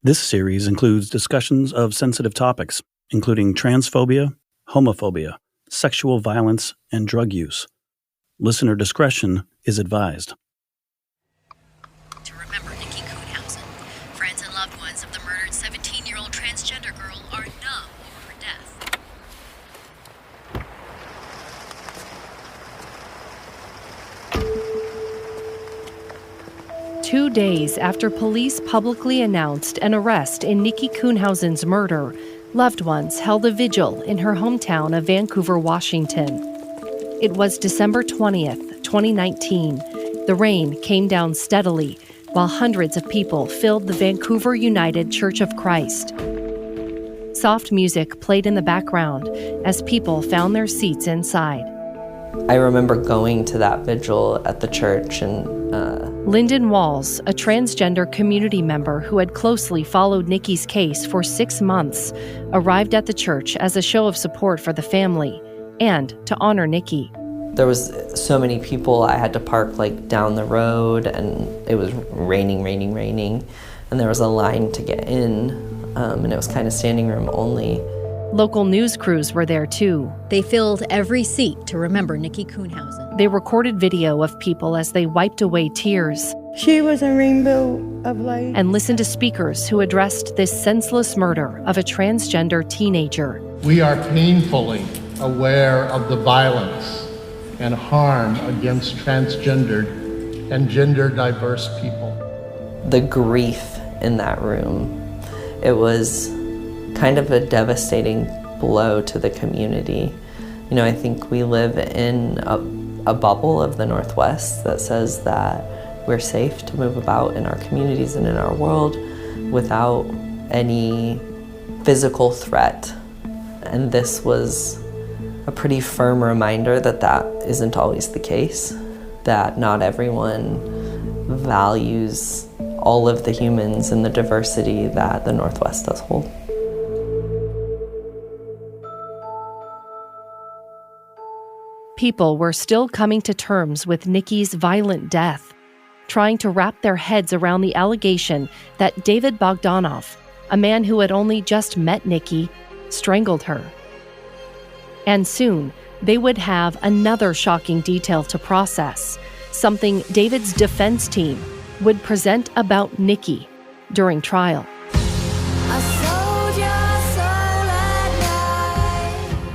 This series includes discussions of sensitive topics, including transphobia, homophobia, sexual violence, and drug use. Listener discretion is advised. To remember Nikki Kuhnhausen, friends and loved ones of the murdered 17-year-old transgender girl are numb over her death. 2 days after police publicly announced an arrest in Nikki Kuhnhausen's murder, loved ones held a vigil in her hometown of Vancouver, Washington. It was December 20th, 2019. The rain came down steadily while hundreds of people filled the Vancouver United Church of Christ. Soft music played in the background as people found their seats inside. I remember going to that vigil at the church and Lyndon Walls, a transgender community member who had closely followed Nikki's case for 6 months, arrived at the church as a show of support for the family and to honor Nikki. There was so many people. I had to park down the road, and it was raining, and there was a line to get in, and it was kind of standing room only. Local news crews were there too. They filled every seat to remember Nikki Kuhnhausen. They recorded video of people as they wiped away tears. She was a rainbow of light. And listened to speakers who addressed this senseless murder of a transgender teenager. We are painfully aware of the violence and harm against transgendered and gender diverse people. The grief in that room, it was kind of a devastating blow to the community. You know, I think we live in a bubble of the Northwest that says that we're safe to move about in our communities and in our world without any physical threat. And this was a pretty firm reminder that that isn't always the case, that not everyone values all of the humans and the diversity that the Northwest does hold. People were still coming to terms with Nikki's violent death, trying to wrap their heads around the allegation that David Bogdanov, a man who had only just met Nikki, strangled her. And soon, they would have another shocking detail to process, something David's defense team would present about Nikki during trial.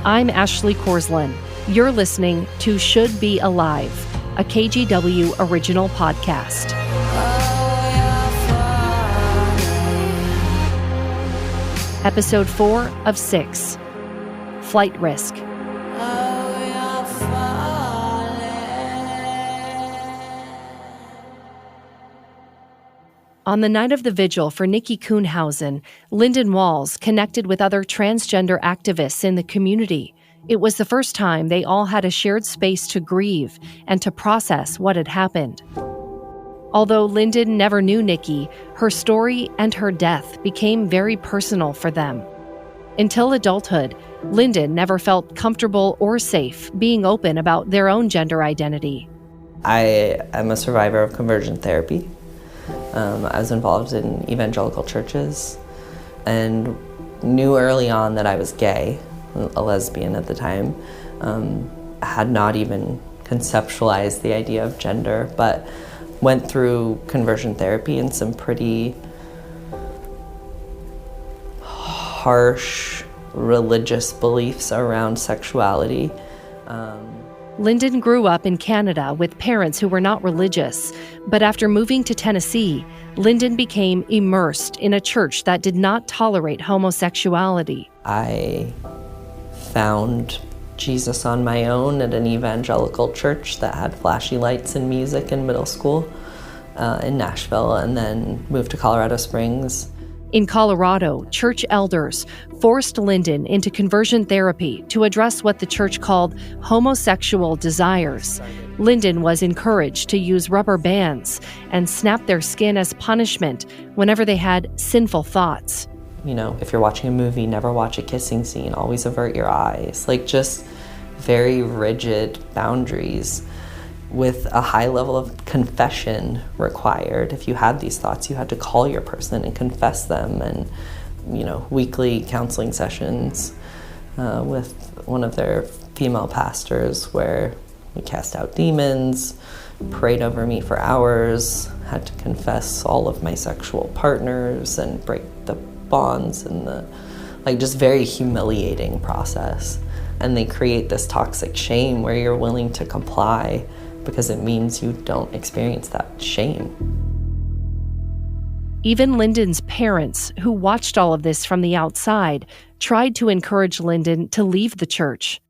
I'm Ashley Korslin. You're listening to Should Be Alive, a KGW original podcast. Episode 4 of 6, Flight Risk. On the night of the vigil for Nikki Kuhnhausen, Lyndon Walls connected with other transgender activists in the community. It was the first time they all had a shared space to grieve and to process what had happened. Although Lyndon never knew Nikki, her story and her death became very personal for them. Until adulthood, Lyndon never felt comfortable or safe being open about their own gender identity. I am a survivor of conversion therapy. I was involved in evangelical churches and knew early on that I was gay, a lesbian at the time. I had not even conceptualized the idea of gender, but went through conversion therapy and some pretty harsh religious beliefs around sexuality. Lyndon grew up in Canada with parents who were not religious, but after moving to Tennessee, Lyndon became immersed in a church that did not tolerate homosexuality. I found Jesus on my own at an evangelical church that had flashy lights and music in middle school in Nashville, and then moved to Colorado Springs. In Colorado, church elders forced Lyndon into conversion therapy to address what the church called homosexual desires. Lyndon was encouraged to use rubber bands and snap their skin as punishment whenever they had sinful thoughts. You know, if you're watching a movie, never watch a kissing scene, always avert your eyes. Just very rigid boundaries. with a high level of confession required. If you had these thoughts, you had to call your person and confess them, and weekly counseling sessions with one of their female pastors where we cast out demons, prayed over me for hours, had to confess all of my sexual partners and break the bonds, and just very humiliating process. And they create this toxic shame where you're willing to comply because it means you don't experience that shame. Even Lyndon's parents, who watched all of this from the outside, tried to encourage Lyndon to leave the church.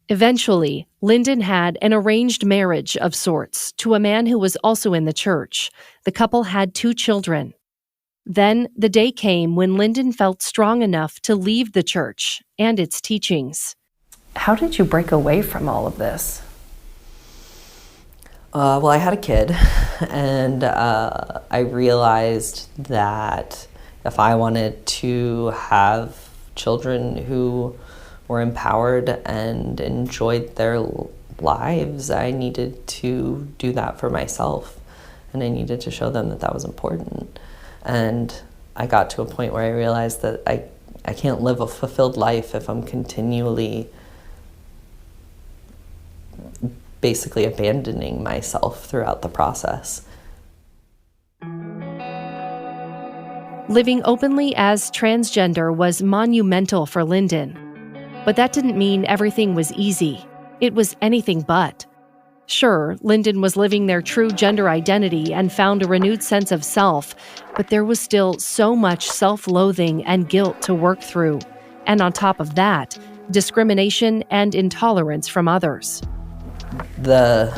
Eventually, Lyndon had an arranged marriage of sorts to a man who was also in the church. The couple had 2 children. Then the day came when Lyndon felt strong enough to leave the church and its teachings. How did you break away from all of this? Well, I had a kid, and I realized that if I wanted to have children who were empowered and enjoyed their lives, I needed to do that for myself, and I needed to show them that that was important. And I got to a point where I realized that I can't live a fulfilled life if I'm continually basically abandoning myself throughout the process. Living openly as transgender was monumental for Lyndon. But that didn't mean everything was easy. It was anything but. Sure, Lyndon was living their true gender identity and found a renewed sense of self, but there was still so much self-loathing and guilt to work through. And on top of that, discrimination and intolerance from others. The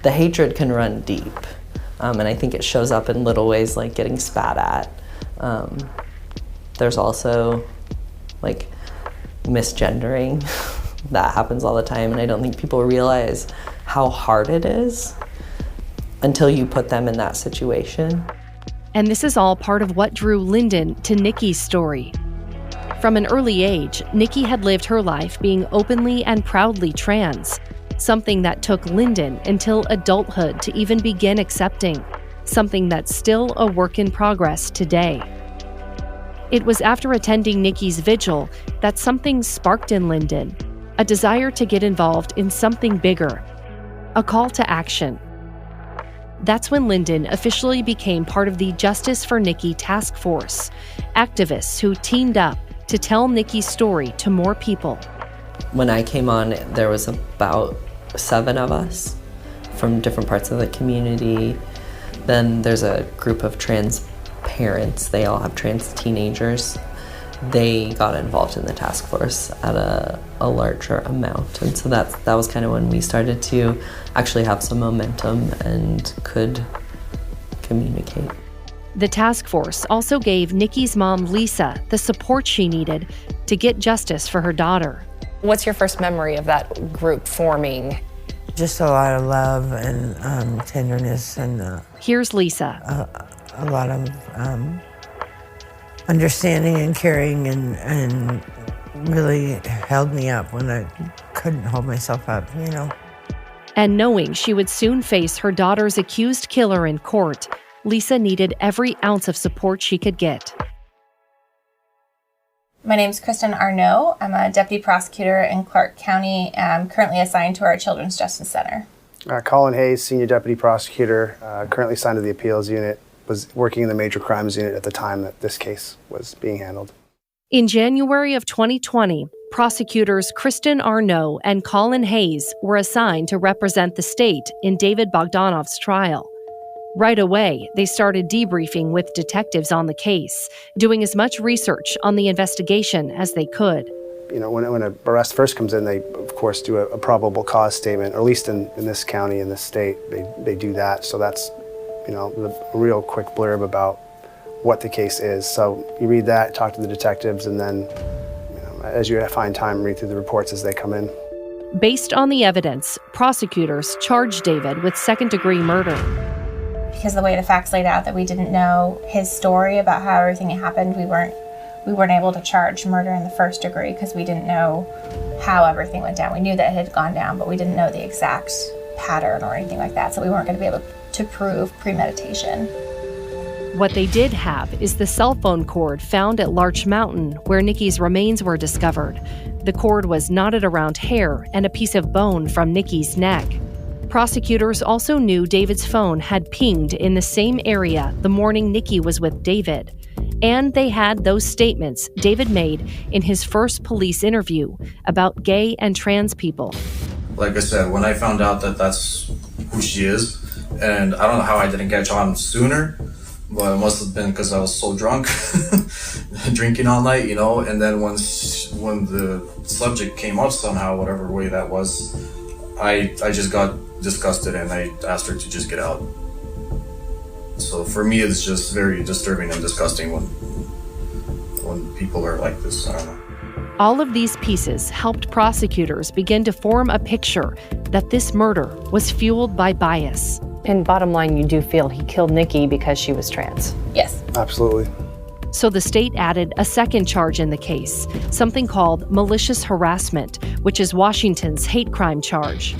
hatred can run deep, and I think it shows up in little ways like getting spat at. There's also misgendering that happens all the time, and I don't think people realize how hard it is until you put them in that situation. And this is all part of what drew Lyndon to Nikki's story. From an early age, Nikki had lived her life being openly and proudly trans, something that took Lyndon until adulthood to even begin accepting, something that's still a work in progress today. It was after attending Nikki's vigil that something sparked in Lyndon, a desire to get involved in something bigger, a call to action. That's when Lyndon officially became part of the Justice for Nikki task force, activists who teamed up to tell Nikki's story to more people. When I came on, there was about 7 of us from different parts of the community. Then there's a group of trans parents. They all have trans teenagers. They got involved in the task force at a larger amount. And so that was kind of when we started to actually have some momentum and could communicate. The task force also gave Nikki's mom, Lisa, the support she needed to get justice for her daughter. What's your first memory of that group forming? Just a lot of love and tenderness and Here's Lisa. a lot of understanding and caring and really held me up when I couldn't hold myself up, And knowing she would soon face her daughter's accused killer in court, Lisa needed every ounce of support she could get. My name is Kristen Arnaud. I'm a deputy prosecutor in Clark County. I'm currently assigned to our Children's Justice Center. Colin Hayes, senior deputy prosecutor, currently assigned to the appeals unit, was working in the major crimes unit at the time that this case was being handled. In January of 2020, prosecutors Kristen Arnaud and Colin Hayes were assigned to represent the state in David Bogdanov's trial. Right away, they started debriefing with detectives on the case, doing as much research on the investigation as they could. When an arrest first comes in, they, of course, do a probable cause statement, or at least in this county, in this state, they do that. So that's, the real quick blurb about what the case is. So you read that, talk to the detectives, and then, as you find time, read through the reports as they come in. Based on the evidence, prosecutors charged David with second-degree murder. Because of the way the facts laid out that we didn't know his story about how everything happened, we weren't able to charge murder in the first degree because we didn't know how everything went down. We knew that it had gone down, but we didn't know the exact pattern or anything like that, so we weren't going to be able to prove premeditation. What they did have is the cell phone cord found at Larch Mountain, where Nikki's remains were discovered. The cord was knotted around hair and a piece of bone from Nikki's neck. Prosecutors also knew David's phone had pinged in the same area the morning Nikki was with David. And they had those statements David made in his first police interview about gay and trans people. Like I said, when I found out that that's who she is, and I don't know how I didn't catch on sooner, but it must have been because I was so drunk, drinking all night, you know, and then when the subject came up somehow, whatever way that was, I just got disgusted and I asked her to just get out. So for me, it's just very disturbing and disgusting when people are like this. I don't know. All of these pieces helped prosecutors begin to form a picture that this murder was fueled by bias. And bottom line, you do feel he killed Nikki because she was trans? Yes. Absolutely. So the state added a second charge in the case, something called malicious harassment, which is Washington's hate crime charge.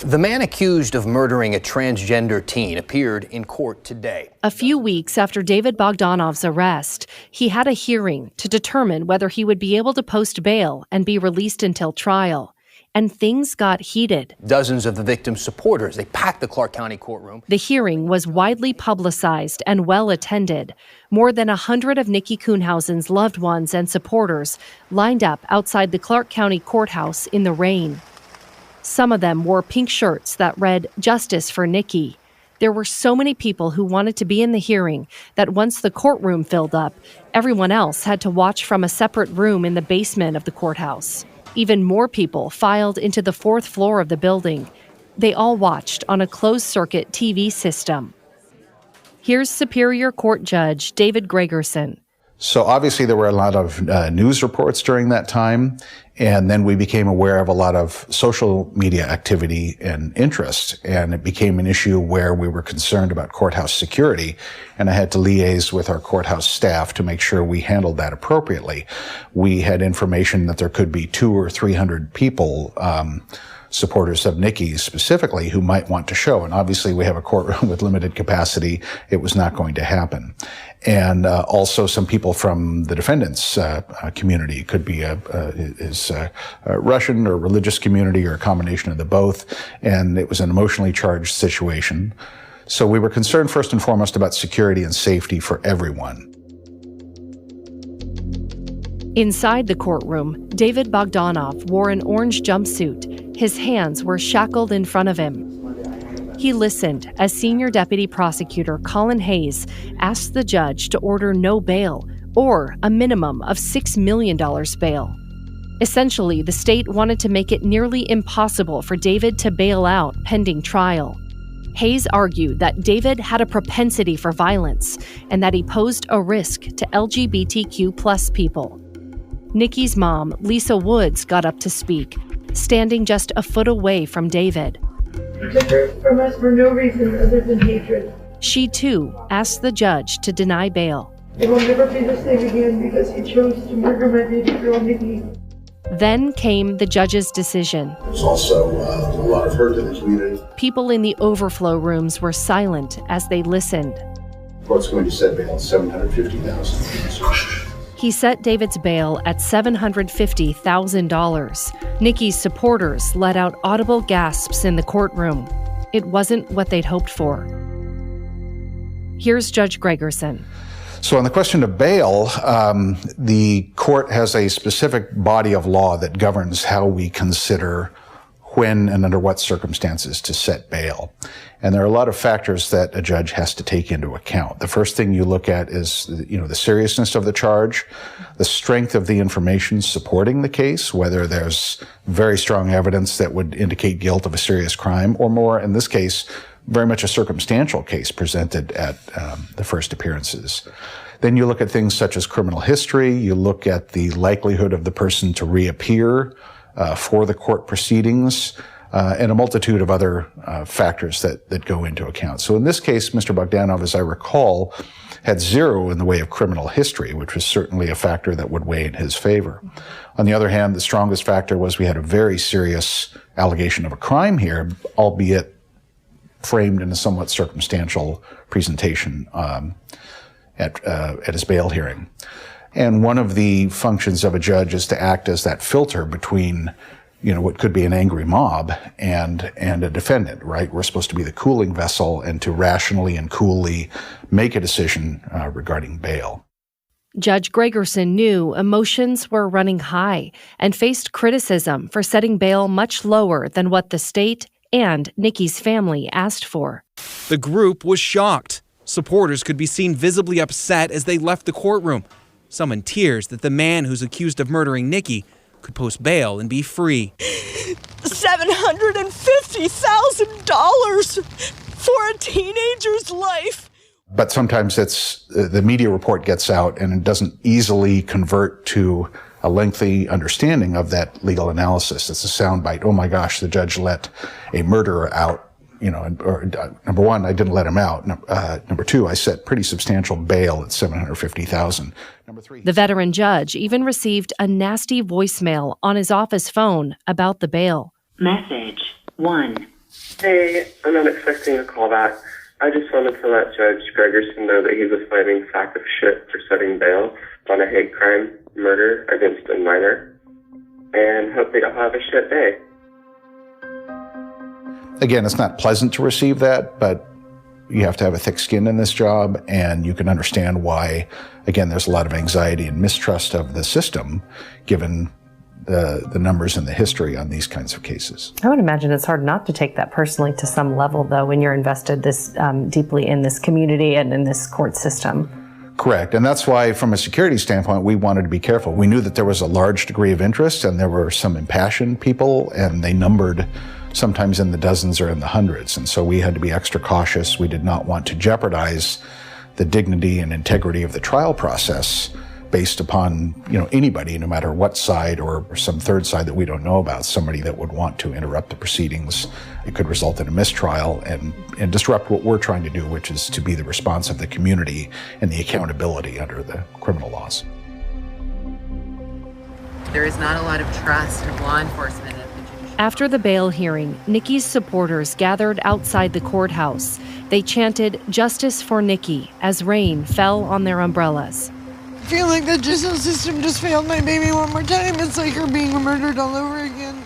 The man accused of murdering a transgender teen appeared in court today. A few weeks after David Bogdanov's arrest, he had a hearing to determine whether he would be able to post bail and be released until trial. And things got heated. Dozens of the victim's supporters, they packed the Clark County courtroom. The hearing was widely publicized and well attended. More than 100 of Nikki Kuhnhausen's loved ones and supporters lined up outside the Clark County courthouse in the rain. Some of them wore pink shirts that read, "Justice for Nikki." There were so many people who wanted to be in the hearing that once the courtroom filled up, everyone else had to watch from a separate room in the basement of the courthouse. Even more people filed into the fourth floor of the building. They all watched on a closed-circuit TV system. Here's Superior Court Judge David Gregerson. So obviously there were a lot of news reports during that time, and then we became aware of a lot of social media activity and interest, and it became an issue where we were concerned about courthouse security, and I had to liaise with our courthouse staff to make sure we handled that appropriately. We had information that there could be 200 or 300 people, supporters of Nikki specifically, who might want to show. And obviously we have a courtroom with limited capacity. It was not going to happen. And also some people from the defendant's community. It could be a Russian or religious community or a combination of the both. And it was an emotionally charged situation. So we were concerned first and foremost about security and safety for everyone. Inside the courtroom, David Bogdanov wore an orange jumpsuit. His hands were shackled in front of him. He listened as Senior Deputy Prosecutor Colin Hayes asked the judge to order no bail or a minimum of $6 million bail. Essentially, the state wanted to make it nearly impossible for David to bail out pending trial. Hayes argued that David had a propensity for violence and that he posed a risk to LGBTQ+ people. Nikki's mom, Lisa Woods, got up to speak, standing just a foot away from David. He took her from us for no reason other than hatred. She, too, asked the judge to deny bail. It will never be the same again because he chose to murder my baby girl, Nikki. Then came the judge's decision. There's also a lot of hurt in the community. People in the overflow rooms were silent as they listened. Court's going to set bail at $750,000. He set David's bail at $750,000. Nikki's supporters let out audible gasps in the courtroom. It wasn't what they'd hoped for. Here's Judge Gregerson. So on the question of bail, the court has a specific body of law that governs how we consider when and under what circumstances to set bail. And there are a lot of factors that a judge has to take into account. The first thing you look at is, the seriousness of the charge, the strength of the information supporting the case, whether there's very strong evidence that would indicate guilt of a serious crime, or more, in this case, very much a circumstantial case presented at the first appearances. Then you look at things such as criminal history, you look at the likelihood of the person to reappear for the court proceedings, and a multitude of other factors that go into account. So in this case, Mr. Bogdanov, as I recall, had 0 in the way of criminal history, which was certainly a factor that would weigh in his favor. On the other hand, the strongest factor was we had a very serious allegation of a crime here, albeit framed in a somewhat circumstantial presentation at his bail hearing. And one of the functions of a judge is to act as that filter between, what could be an angry mob and a defendant, right? We're supposed to be the cooling vessel and to rationally and coolly make a decision regarding bail. Judge Gregerson knew emotions were running high and faced criticism for setting bail much lower than what the state and Nikki's family asked for. The group was shocked. Supporters could be seen visibly upset as they left the courtroom, some in tears that the man who's accused of murdering Nikki could post bail and be free. $750,000 for a teenager's life. But sometimes the media report gets out and it doesn't easily convert to a lengthy understanding of that legal analysis. It's a soundbite. Oh my gosh, the judge let a murderer out. Number one, I didn't let him out. Number two, I set pretty substantial bail at $750,000. Number three, the veteran judge even received a nasty voicemail on his office phone about the bail. Message 1. Hey, I'm not expecting a call back. I just wanted to let Judge Gregerson know that he's a flaming sack of shit for setting bail on a hate crime murder against a minor, and hope they don't have a shit day. Again, it's not pleasant to receive that, but you have to have a thick skin in this job, and you can understand why, again, there's a lot of anxiety and mistrust of the system, given the numbers and the history on these kinds of cases. I would imagine it's hard not to take that personally to some level, though, when you're invested this deeply in this community and in this court system. Correct. And that's why, from a security standpoint, we wanted to be careful. We knew that there was a large degree of interest, and there were some impassioned people, and they numbered sometimes in the dozens or in the hundreds. And so we had to be extra cautious. We did not want to jeopardize the dignity and integrity of the trial process based upon, anybody, no matter what side or some third side that we don't know about, somebody that would want to interrupt the proceedings. It could result in a mistrial and disrupt what we're trying to do, which is to be the response of the community and the accountability under the criminal laws. There is not a lot of trust in law enforcement. After the bail hearing, Nikki's supporters gathered outside the courthouse. They chanted "Justice for Nikki" as rain fell on their umbrellas. I feel like the justice system just failed my baby one more time. It's like her being murdered all over again.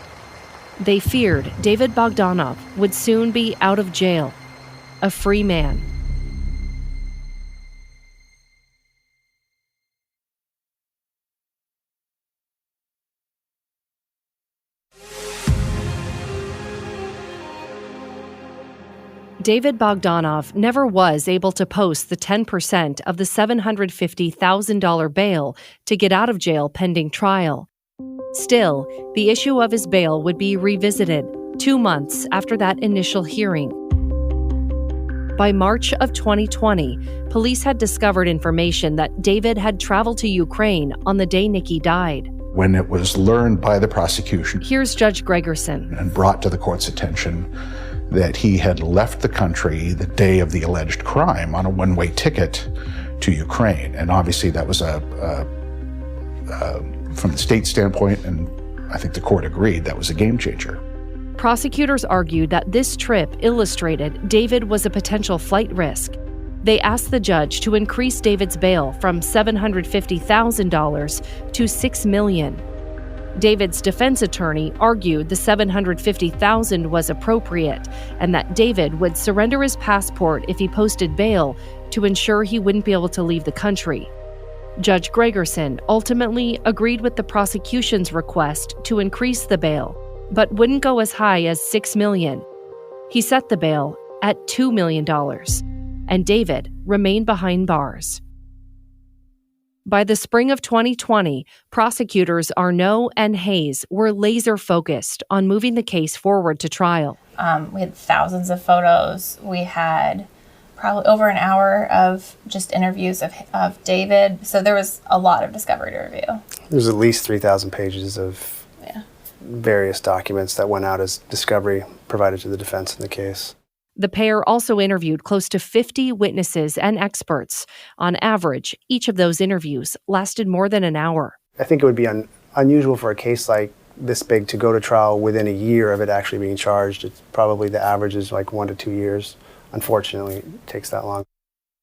They feared David Bogdanov would soon be out of jail, a free man. David Bogdanov never was able to post the 10% of the $750,000 bail to get out of jail pending trial. Still, the issue of his bail would be revisited 2 months after that initial hearing. By March of 2020, police had discovered information that David had traveled to Ukraine on the day Nikki died. When it was learned by the prosecution, here's Judge Gregerson, and brought to the court's attention that he had left the country the day of the alleged crime on a one-way ticket to Ukraine. And obviously that was from the state standpoint, and I think the court agreed, that was a game changer. Prosecutors argued that this trip illustrated David was a potential flight risk. They asked the judge to increase David's bail from $750,000 to $6 million. David's defense attorney argued the $750,000 was appropriate and that David would surrender his passport if he posted bail to ensure he wouldn't be able to leave the country. Judge Gregerson ultimately agreed with the prosecution's request to increase the bail, but wouldn't go as high as $6 million. He set the bail at $2 million, and David remained behind bars. By the spring of 2020, prosecutors Arnaud and Hayes were laser-focused on moving the case forward to trial. We had thousands of photos. We had probably over an hour of just interviews of David. So there was a lot of discovery to review. There's at least 3,000 pages of various documents that went out as discovery provided to the defense in the case. The pair also interviewed close to 50 witnesses and experts. On average, each of those interviews lasted more than an hour. I think it would be unusual for a case like this big to go to trial within a year of it actually being charged. It's probably the average is like 1 to 2 years. Unfortunately, it takes that long.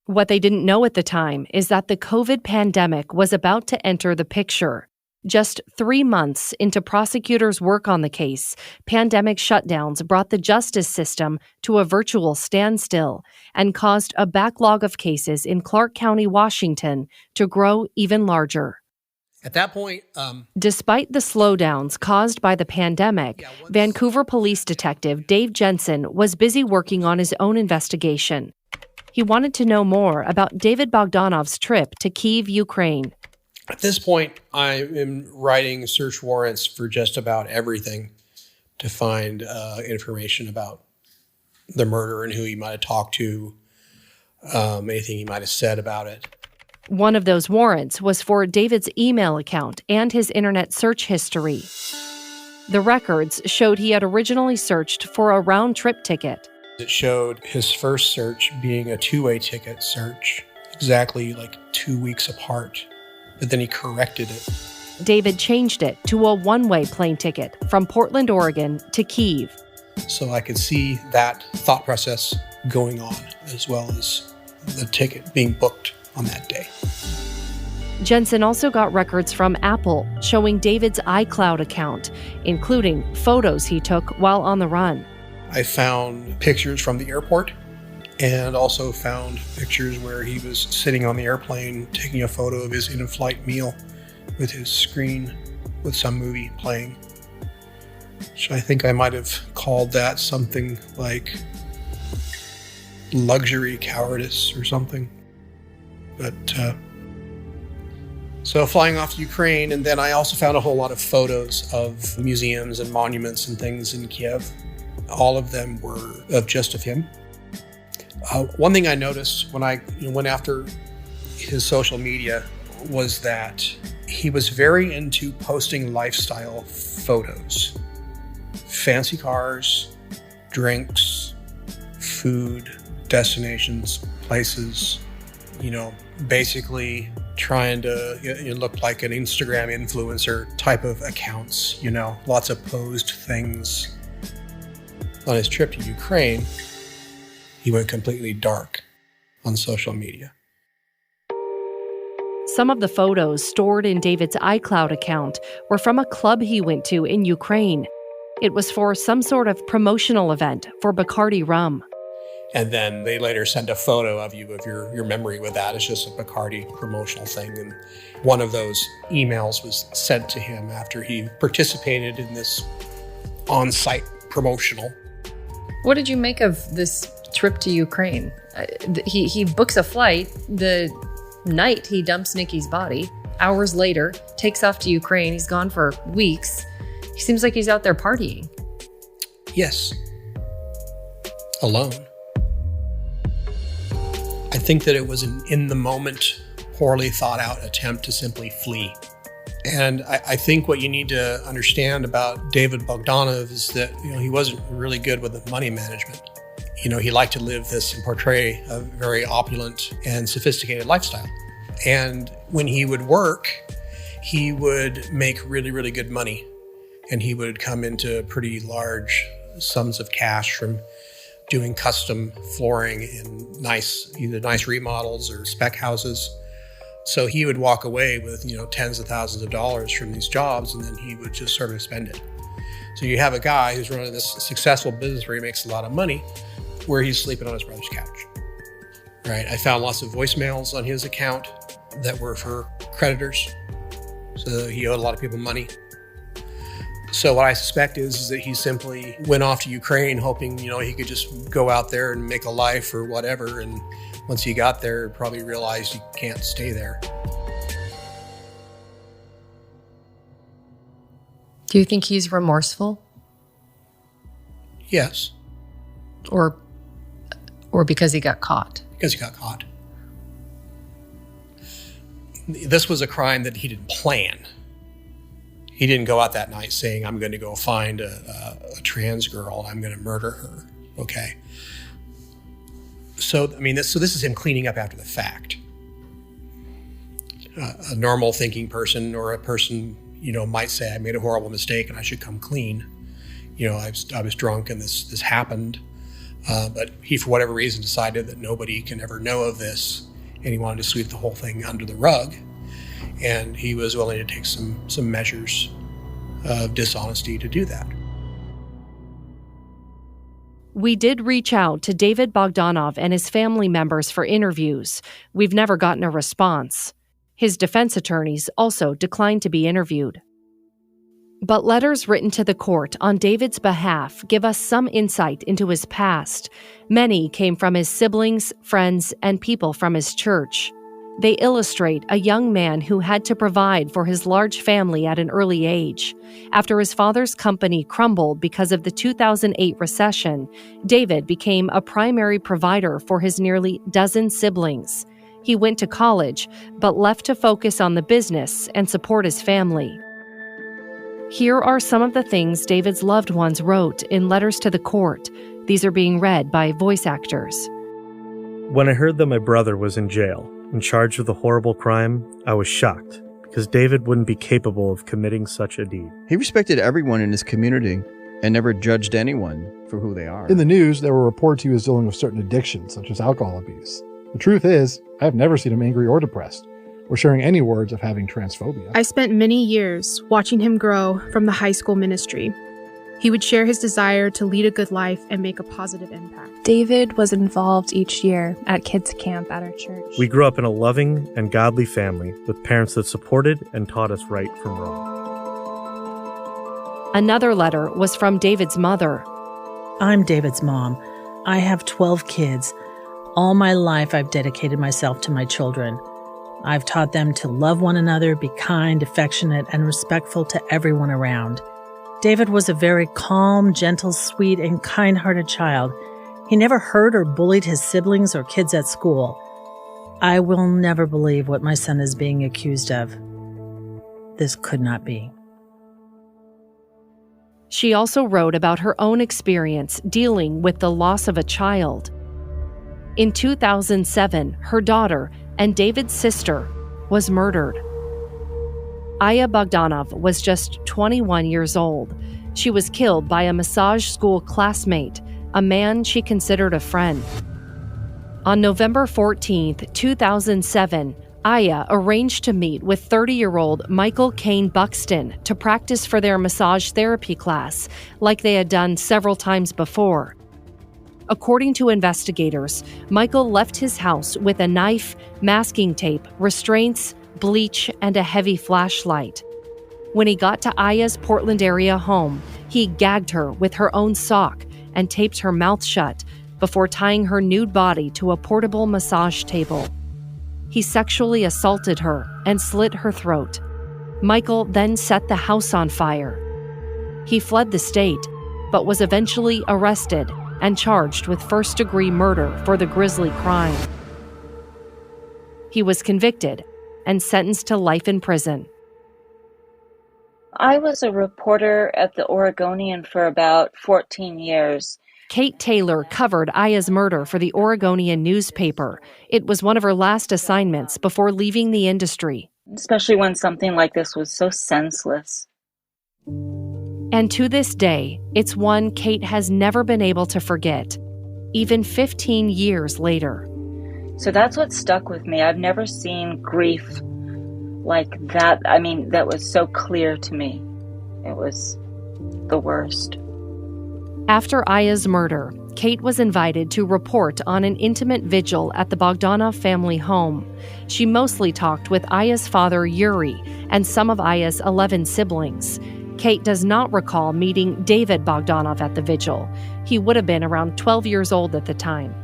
What they didn't know at the time is that the COVID pandemic was about to enter the picture. Just 3 months into prosecutors' work on the case, pandemic shutdowns brought the justice system to a virtual standstill and caused a backlog of cases in Clark County, Washington, to grow even larger. At that point, Despite the slowdowns caused by the pandemic, Vancouver police detective Dave Jensen was busy working on his own investigation. He wanted to know more about David Bogdanov's trip to Kyiv, Ukraine. At this point, I am writing search warrants for just about everything to find information about the murder and who he might have talked to, anything he might have said about it. One of those warrants was for David's email account and his internet search history. The records showed he had originally searched for a round-trip ticket. It showed his first search being a two-way ticket search, exactly like 2 weeks apart. But then he corrected it. David changed it to a one-way plane ticket from Portland, Oregon to Kyiv. So I could see that thought process going on, as well as the ticket being booked on that day. Jensen also got records from Apple showing David's iCloud account, including photos he took while on the run. I found pictures from the airport and also found pictures where he was sitting on the airplane taking a photo of his in-flight meal with his screen with some movie playing. So I think I might have called that something like luxury cowardice or something. But so flying off to Ukraine, and then I also found a whole lot of photos of museums and monuments and things in Kiev. All of them were just of him. One thing I noticed when I went after his social media was that he was very into posting lifestyle photos. Fancy cars, drinks, food, destinations, places, basically trying to look like an Instagram influencer type of accounts, lots of posed things. On his trip to Ukraine, he went completely dark on social media. Some of the photos stored in David's iCloud account were from a club he went to in Ukraine. It was for some sort of promotional event for Bacardi rum. And then they later sent a photo of you of your memory with that. It's just a Bacardi promotional thing. And one of those emails was sent to him after he participated in this on-site promotional. What did you make of this trip to Ukraine? He books a flight the night he dumps Nikki's body. Hours later, takes off to Ukraine. He's gone for weeks. He seems like he's out there partying. Yes. Alone. I think that it was an in-the-moment, poorly thought-out attempt to simply flee. And I think what you need to understand about David Bogdanov is that he wasn't really good with money management. He liked to live this and portray a very opulent and sophisticated lifestyle. And when he would work, he would make really, really good money. And he would come into pretty large sums of cash from doing custom flooring in either nice remodels or spec houses. So he would walk away with, tens of thousands of dollars from these jobs, and then he would just sort of spend it. So you have a guy who's running this successful business where he makes a lot of money, where he's sleeping on his brother's couch, right? I found lots of voicemails on his account that were for creditors. So he owed a lot of people money. So what I suspect is that he simply went off to Ukraine hoping, he could just go out there and make a life or whatever. And once he got there, probably realized he can't stay there. Do you think he's remorseful? Yes. Or because he got caught? Because he got caught. This was a crime that he didn't plan. He didn't go out that night saying, I'm going to go find a trans girl, I'm going to murder her, okay? So, this is him cleaning up after the fact. A normal thinking person or a person, might say, I made a horrible mistake and I should come clean. I was drunk and this happened. But he, for whatever reason, decided that nobody can ever know of this, and he wanted to sweep the whole thing under the rug. And he was willing to take some measures of dishonesty to do that. We did reach out to David Bogdanov and his family members for interviews. We've never gotten a response. His defense attorneys also declined to be interviewed. But letters written to the court on David's behalf give us some insight into his past. Many came from his siblings, friends, and people from his church. They illustrate a young man who had to provide for his large family at an early age. After his father's company crumbled because of the 2008 recession, David became a primary provider for his nearly dozen siblings. He went to college, but left to focus on the business and support his family. Here are some of the things David's loved ones wrote in letters to the court. These are being read by voice actors. When I heard that my brother was in jail and charged with a horrible crime, I was shocked because David wouldn't be capable of committing such a deed. He respected everyone in his community and never judged anyone for who they are. In the news, there were reports he was dealing with certain addictions, such as alcohol abuse. The truth is, I have never seen him angry or depressed, or sharing any words of having transphobia. I spent many years watching him grow from the high school ministry. He would share his desire to lead a good life and make a positive impact. David was involved each year at kids' camp at our church. We grew up in a loving and godly family with parents that supported and taught us right from wrong. Another letter was from David's mother. I'm David's mom. I have 12 kids. All my life, I've dedicated myself to my children. I've taught them to love one another, be kind, affectionate, and respectful to everyone around. David was a very calm, gentle, sweet, and kind-hearted child. He never hurt or bullied his siblings or kids at school. I will never believe what my son is being accused of. This could not be. She also wrote about her own experience dealing with the loss of a child. In 2007, her daughter and David's sister was murdered. Aya Bogdanov was just 21 years old. She was killed by a massage school classmate, a man she considered a friend. On November 14th, 2007, Aya arranged to meet with 30-year-old Michael Cain Buxton to practice for their massage therapy class, like they had done several times before. According to investigators, Michael left his house with a knife, masking tape, restraints, bleach, and a heavy flashlight. When he got to Aya's Portland area home, he gagged her with her own sock and taped her mouth shut before tying her nude body to a portable massage table. He sexually assaulted her and slit her throat. Michael then set the house on fire. He fled the state, but was eventually arrested and charged with first-degree murder for the grisly crime. He was convicted and sentenced to life in prison. I was a reporter at the Oregonian for about 14 years. Kate Taylor covered Aya's murder for the Oregonian newspaper. It was one of her last assignments before leaving the industry. Especially when something like this was so senseless. And to this day, it's one Kate has never been able to forget, even 15 years later. So that's what stuck with me. I've never seen grief like that. I mean, that was so clear to me. It was the worst. After Aya's murder, Kate was invited to report on an intimate vigil at the Bogdanov family home. She mostly talked with Aya's father, Yuri, and some of Aya's 11 siblings. Kate does not recall meeting David Bogdanov at the vigil. He would have been around 12 years old at the time.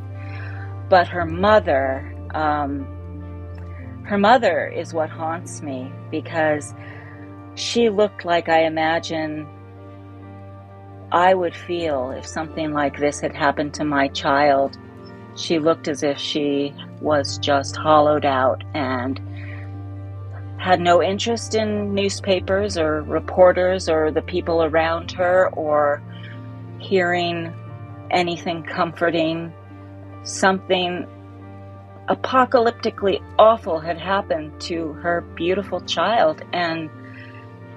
But her mother is what haunts me, because she looked like I imagine I would feel if something like this had happened to my child. She looked as if she was just hollowed out and had no interest in newspapers or reporters or the people around her or hearing anything comforting. Something apocalyptically awful had happened to her beautiful child, and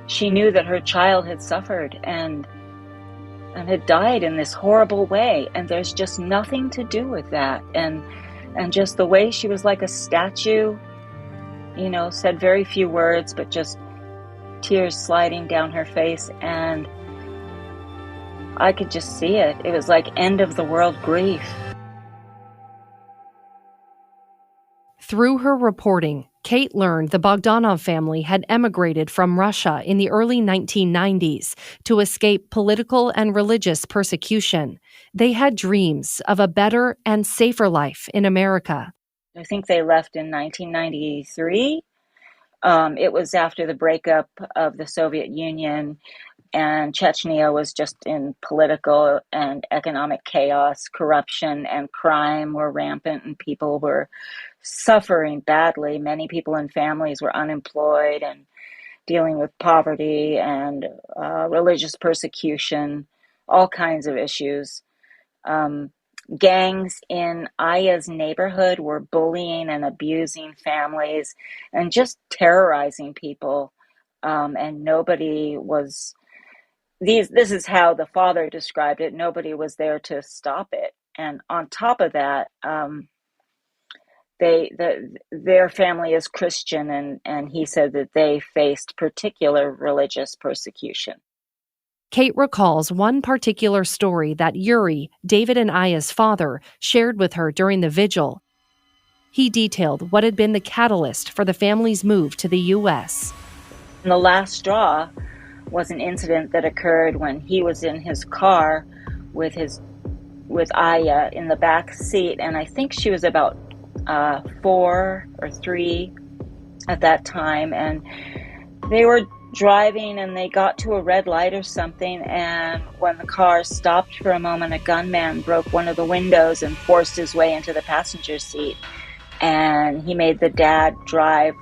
she knew that her child had suffered and had died in this horrible way, and there's just nothing to do with that. And just the way she was like a statue, you know, said very few words, but just tears sliding down her face, and I could just see it. It was like end of the world grief. Through her reporting, Kate learned the Bogdanov family had emigrated from Russia in the early 1990s to escape political and religious persecution. They had dreams of a better and safer life in America. I think they left in 1993. It was after the breakup of the Soviet Union, and Chechnya was just in political and economic chaos. Corruption and crime were rampant, and people were suffering badly. Many people and families were unemployed and dealing with poverty and religious persecution, all kinds of issues. Gangs in Aya's neighborhood were bullying and abusing families and just terrorizing people. And nobody was, this is how the father described it, nobody was there to stop it. And on top of that, their family is Christian, and he said that they faced particular religious persecution. Kate recalls one particular story that Yuri, David and Aya's father, shared with her during the vigil. He detailed what had been the catalyst for the family's move to the U.S. And the last straw was an incident that occurred when he was in his car with Aya in the back seat, and I think she was about 4 or 3 at that time, and they were driving and they got to a red light or something, and when the car stopped for a moment, a gunman broke one of the windows and forced his way into the passenger seat, and he made the dad drive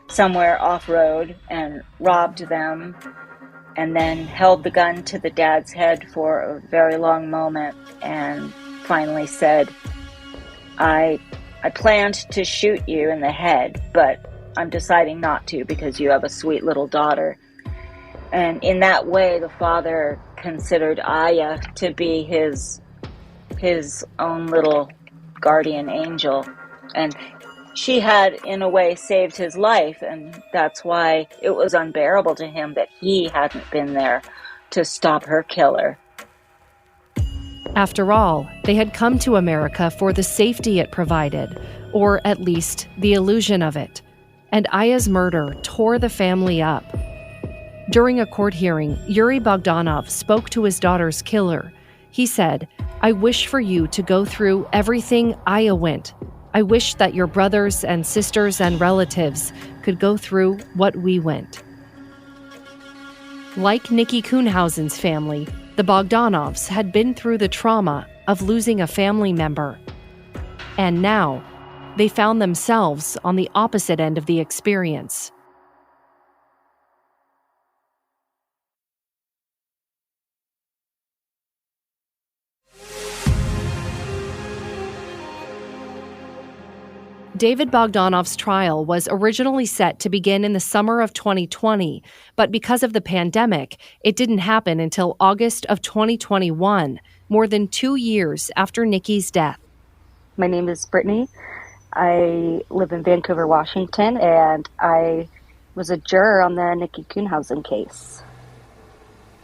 somewhere off-road and robbed them, and then held the gun to the dad's head for a very long moment and finally said, I planned to shoot you in the head, but I'm deciding not to because you have a sweet little daughter. And in that way, the father considered Aya to be his own little guardian angel. And she had, in a way, saved his life, and that's why it was unbearable to him that he hadn't been there to stop her killer. After all, they had come to America for the safety it provided, or at least the illusion of it. And Aya's murder tore the family up. During a court hearing, Yuri Bogdanov spoke to his daughter's killer. He said, "I wish for you to go through everything Aya went. I wish that your brothers and sisters and relatives could go through what we went." Like Nikki Kuhnhausen's family, the Bogdanovs had been through the trauma of losing a family member. And now, they found themselves on the opposite end of the experience. David Bogdanov's trial was originally set to begin in the summer of 2020, but because of the pandemic, it didn't happen until August of 2021, more than 2 years after Nikki's death. My name is Brittany. I live in Vancouver, Washington, and I was a juror on the Nikki Kuhnhausen case.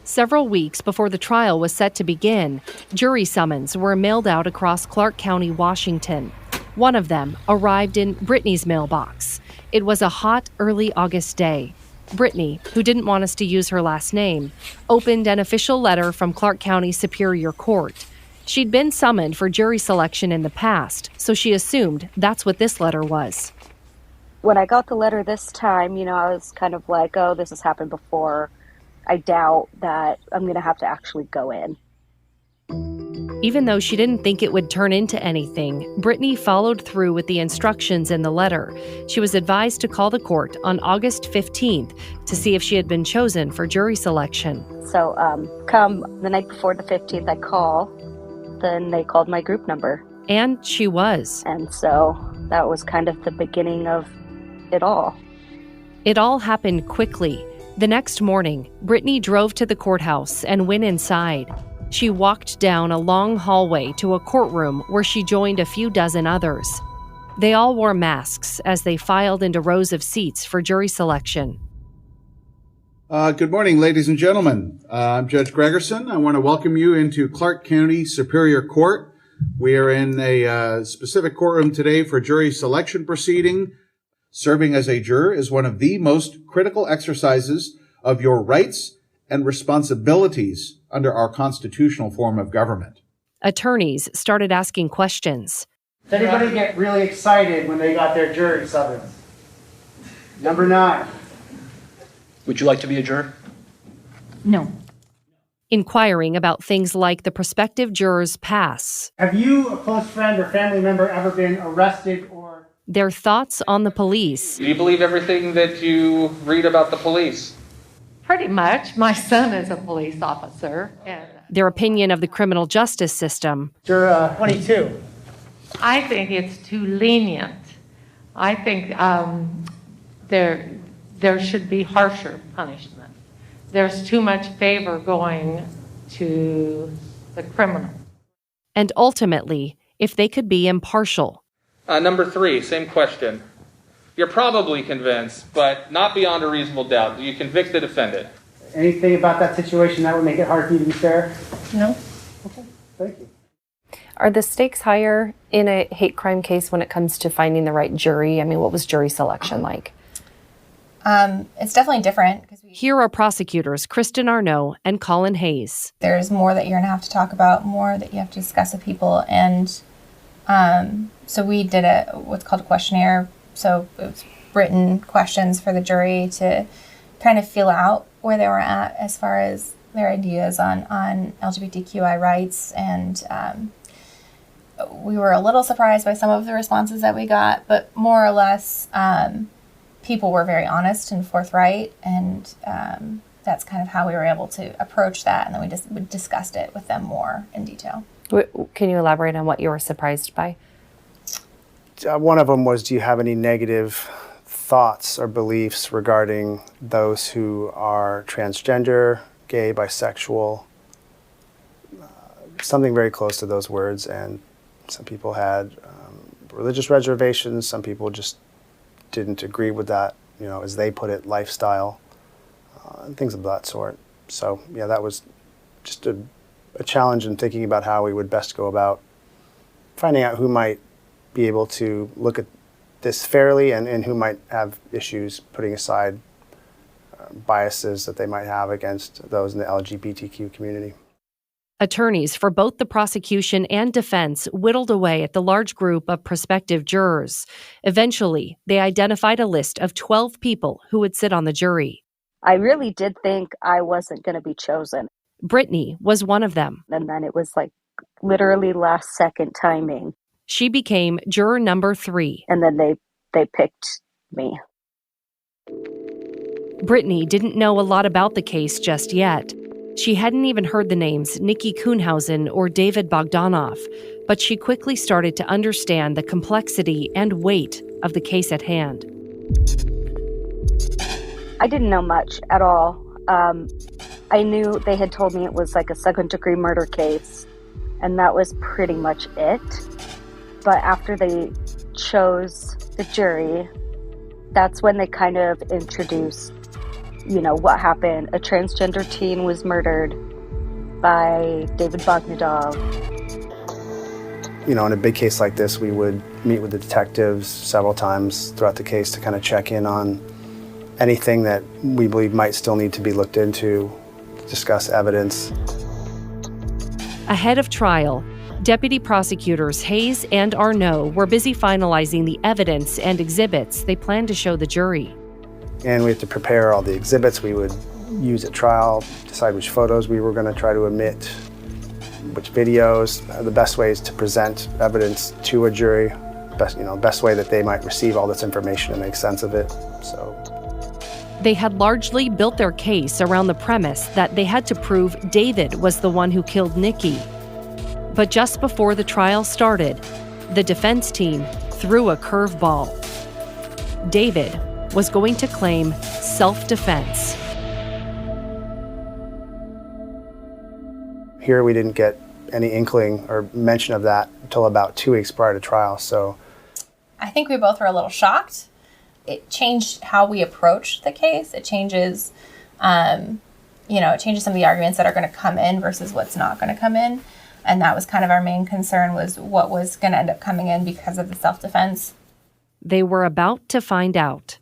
Several weeks before the trial was set to begin, jury summons were mailed out across Clark County, Washington. One of them arrived in Brittany's mailbox. It was a hot, early August day. Brittany, who didn't want us to use her last name, opened an official letter from Clark County Superior Court. She'd been summoned for jury selection in the past, so she assumed that's what this letter was. When I got the letter this time, I was kind of like, oh, this has happened before. I doubt that I'm going to have to actually go in. Even though she didn't think it would turn into anything, Brittany followed through with the instructions in the letter. She was advised to call the court on August 15th to see if she had been chosen for jury selection. So come the night before the 15th, I call. Then they called my group number. And she was. And so that was kind of the beginning of it all. It all happened quickly. The next morning, Brittany drove to the courthouse and went inside. She walked down a long hallway to a courtroom where she joined a few dozen others. They all wore masks as they filed into rows of seats for jury selection. Good morning, ladies and gentlemen. I'm Judge Gregerson. I want to welcome you into Clark County Superior Court. We are in a specific courtroom today for jury selection proceeding. Serving as a juror is one of the most critical exercises of your rights and responsibilities under our constitutional form of government. Attorneys started asking questions. Does anybody get really excited when they got their jury summons? Number 9. Would you like to be a juror? No. Inquiring about things like the prospective juror's pass. Have you, a close friend or family member, ever been arrested or... Their thoughts on the police. Do you believe everything that you read about the police? Pretty much. My son is a police officer. And their opinion of the criminal justice system. You're 22. I think it's too lenient. I think there should be harsher punishment. There's too much favor going to the criminal. And ultimately, if they could be impartial. Number 3, same question. You're probably convinced, but not beyond a reasonable doubt. Do you convict the defendant? Anything about that situation that would make it hard for you to be fair? No. Okay, thank you. Are the stakes higher in a hate crime case when it comes to finding the right jury? I mean, what was jury selection like? It's definitely different. Here are prosecutors Kristen Arnault and Colin Hayes. There's more that you're going to have to talk about, more that you have to discuss with people. And so we did what's called a questionnaire. So it was written questions for the jury to kind of feel out where they were at as far as their ideas on LGBTQI rights. And we were a little surprised by some of the responses that we got, but more or less people were very honest and forthright. And that's kind of how we were able to approach that. And then we discussed it with them more in detail. Can you elaborate on what you were surprised by? One of them was, do you have any negative thoughts or beliefs regarding those who are transgender, gay, bisexual, something very close to those words. And some people had religious reservations. Some people just didn't agree with that, as they put it, lifestyle, and things of that sort. So, yeah, that was just a challenge in thinking about how we would best go about finding out who might be able to look at this fairly and who might have issues, putting aside biases that they might have against those in the LGBTQ community. Attorneys for both the prosecution and defense whittled away at the large group of prospective jurors. Eventually, they identified a list of 12 people who would sit on the jury. I really did think I wasn't going to be chosen. Brittany was one of them. And then it was like literally last second timing. She became juror number 3. And then they picked me. Brittany didn't know a lot about the case just yet. She hadn't even heard the names Nikki Kuhnhausen or David Bogdanov, but she quickly started to understand the complexity and weight of the case at hand. I didn't know much at all. I knew they had told me it was like a second-degree murder case, and that was pretty much it. But after they chose the jury, that's when they kind of introduced, what happened. A transgender teen was murdered by David Bogdanov. In a big case like this, we would meet with the detectives several times throughout the case to kind of check in on anything that we believe might still need to be looked into, discuss evidence. Ahead of trial, Deputy prosecutors Hayes and Arnault were busy finalizing the evidence and exhibits they planned to show the jury. And we had to prepare all the exhibits we would use at trial, decide which photos we were going to try to omit, which videos, the best ways to present evidence to a jury, best way that they might receive all this information and make sense of it. So they had largely built their case around the premise that they had to prove David was the one who killed Nikki. But just before the trial started, the defense team threw a curveball. David was going to claim self-defense. Here we didn't get any inkling or mention of that until about 2 weeks prior to trial. So I think we both were a little shocked. It changed how we approach the case. It changes, it changes some of the arguments that are going to come in versus what's not going to come in. And that was kind of our main concern, was what was going to end up coming in because of the self-defense. They were about to find out.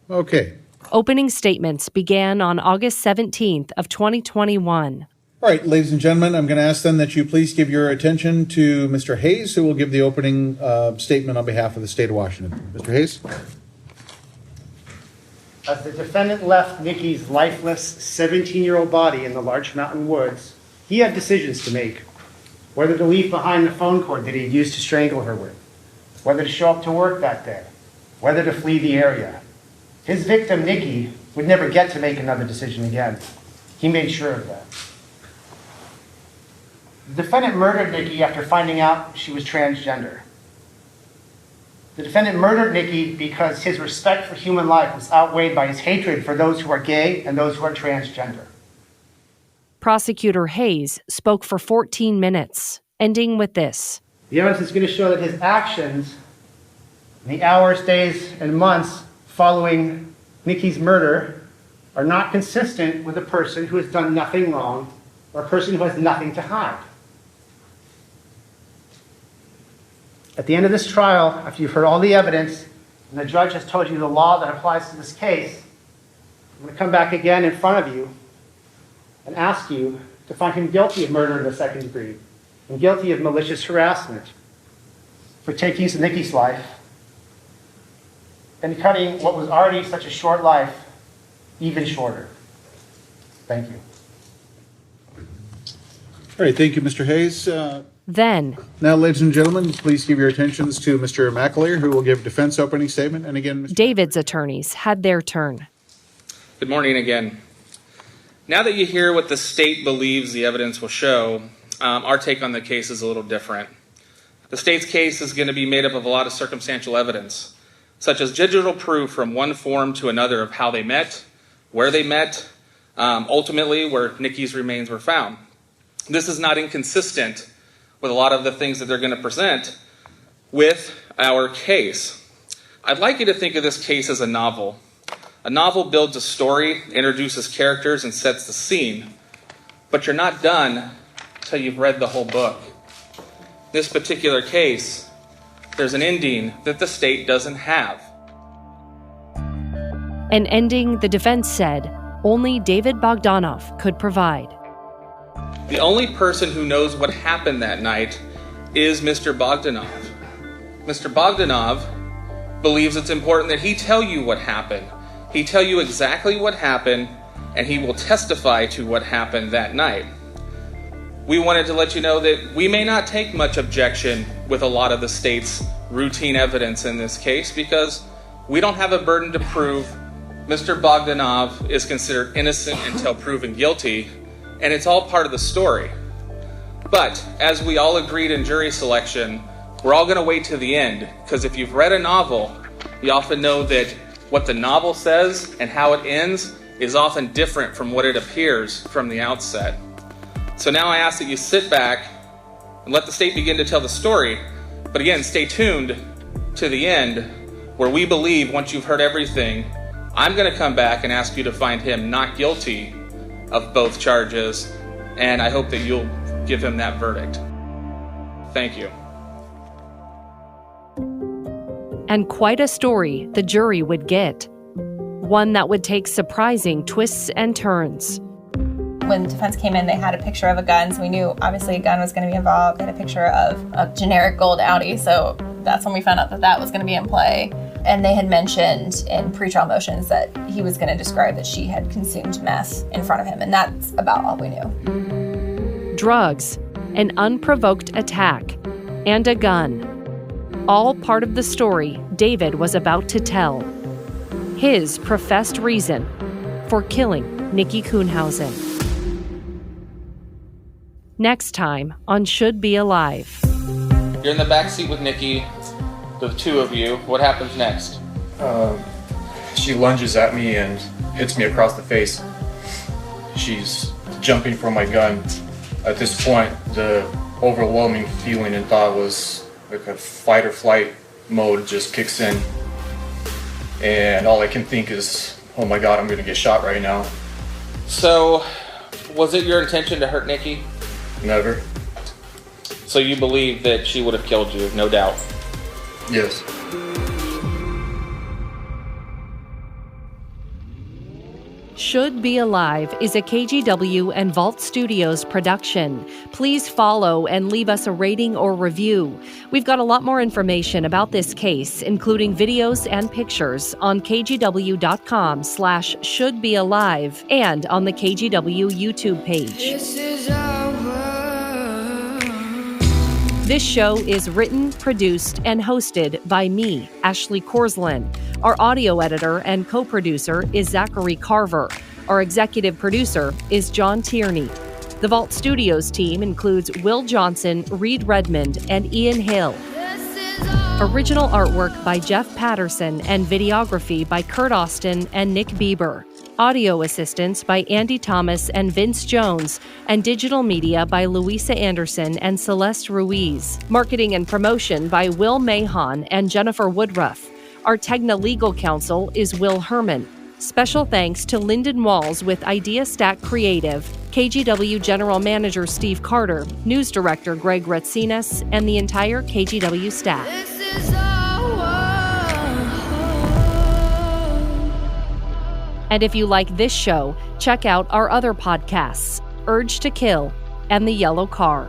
Okay. Opening statements began on August 17th of 2021. All right, ladies and gentlemen, I'm going to ask then that you please give your attention to Mr. Hayes, who will give the opening statement on behalf of the state of Washington. Mr. Hayes. As the defendant left Nikki's lifeless 17-year-old body in the Larch Mountain woods, he had decisions to make. Whether to leave behind the phone cord that he had used to strangle her with, whether to show up to work that day, whether to flee the area. His victim, Nikki, would never get to make another decision again. He made sure of that. The defendant murdered Nikki after finding out she was transgender. The defendant murdered Nikki because his respect for human life was outweighed by his hatred for those who are gay and those who are transgender. Prosecutor Hayes spoke for 14 minutes, ending with this. The evidence is going to show that his actions in the hours, days, and months following Nikki's murder are not consistent with a person who has done nothing wrong or a person who has nothing to hide. At the end of this trial, after you've heard all the evidence and the judge has told you the law that applies to this case, I'm going to come back again in front of you and ask you to find him guilty of murder in the second degree and guilty of malicious harassment for taking Nikki's life and cutting what was already such a short life even shorter. Thank you. All right, thank you, Mr. Hayes. Then, now, ladies and gentlemen, please give your attentions to Mr. McAleer, who will give defense opening statement. And again, Mr. David's attorneys had their turn. Good morning again. Now that you hear what the state believes the evidence will show, our take on the case is a little different. The state's case is going to be made up of a lot of circumstantial evidence, such as digital proof from one form to another of how they met, where they met, ultimately where Nikki's remains were found. This is not inconsistent with a lot of the things that they're going to present with our case. I'd like you to think of this case as a novel. A novel builds a story, introduces characters, and sets the scene. But you're not done until you've read the whole book. This particular case, there's an ending that the state doesn't have. An ending the defense said only David Bogdanov could provide. The only person who knows what happened that night is Mr. Bogdanov. Mr. Bogdanov believes it's important that he tell you what happened. He tell you exactly what happened, and he will testify to what happened that night. We wanted to let you know that we may not take much objection with a lot of the state's routine evidence in this case because we don't have a burden to prove Mr. Bogdanov is considered innocent until proven guilty, and it's all part of the story. But as we all agreed in jury selection, we're all going to wait to the end, because if you've read a novel, you often know that what the novel says and how it ends is often different from what it appears from the outset. So now I ask that you sit back and let the state begin to tell the story. But again, stay tuned to the end, where we believe once you've heard everything, I'm going to come back and ask you to find him not guilty of both charges, and I hope that you'll give him that verdict. Thank you. And quite a story the jury would get. One that would take surprising twists and turns. When the defense came in, they had a picture of a gun, so we knew obviously a gun was going to be involved. They had a picture of a generic gold Audi, so that's when we found out that that was going to be in play. And they had mentioned in pretrial motions that he was going to describe that she had consumed meth in front of him, and that's about all we knew. drugs, an unprovoked attack, and a gun. All part of the story David was about to tell. His professed reason for killing Nikki Kuhnhausen. Next time on Should Be Alive. You're in the back seat with Nikki, the two of you. What happens next? She lunges at me and hits me across the face. She's jumping for my gun. At this point, the overwhelming feeling and thought was like a fight or flight mode just kicks in. And all I can think is, oh my God, I'm gonna get shot right now. So, was it your intention to hurt Nikki? Never. So you believe that she would have killed you, no doubt? Yes. Should Be Alive is a KGW and Vault Studios production. Please follow and leave us a rating or review. We've got a lot more information about this case, including videos and pictures, on kgw.com/shouldbealive and on the KGW YouTube page. This show is written, produced, and hosted by me, Ashley Korslin. Our audio editor and co-producer is Zachary Carver. Our executive producer is John Tierney. The Vault Studios team includes Will Johnson, Reed Redmond, and Ian Hill. Original artwork by Jeff Patterson and videography by Kurt Austin and Nick Bieber. Audio assistance by Andy Thomas and Vince Jones, and digital media by Louisa Anderson and Celeste Ruiz. Marketing and promotion by Will Mahon and Jennifer Woodruff. Our Tegna legal counsel is Will Herman. Special thanks to Lyndon Walls with Idea Stack Creative, KGW General Manager Steve Carter, News Director Greg Ratsinas, and the entire KGW staff. And if you like this show, check out our other podcasts, Urge to Kill and The Yellow Car.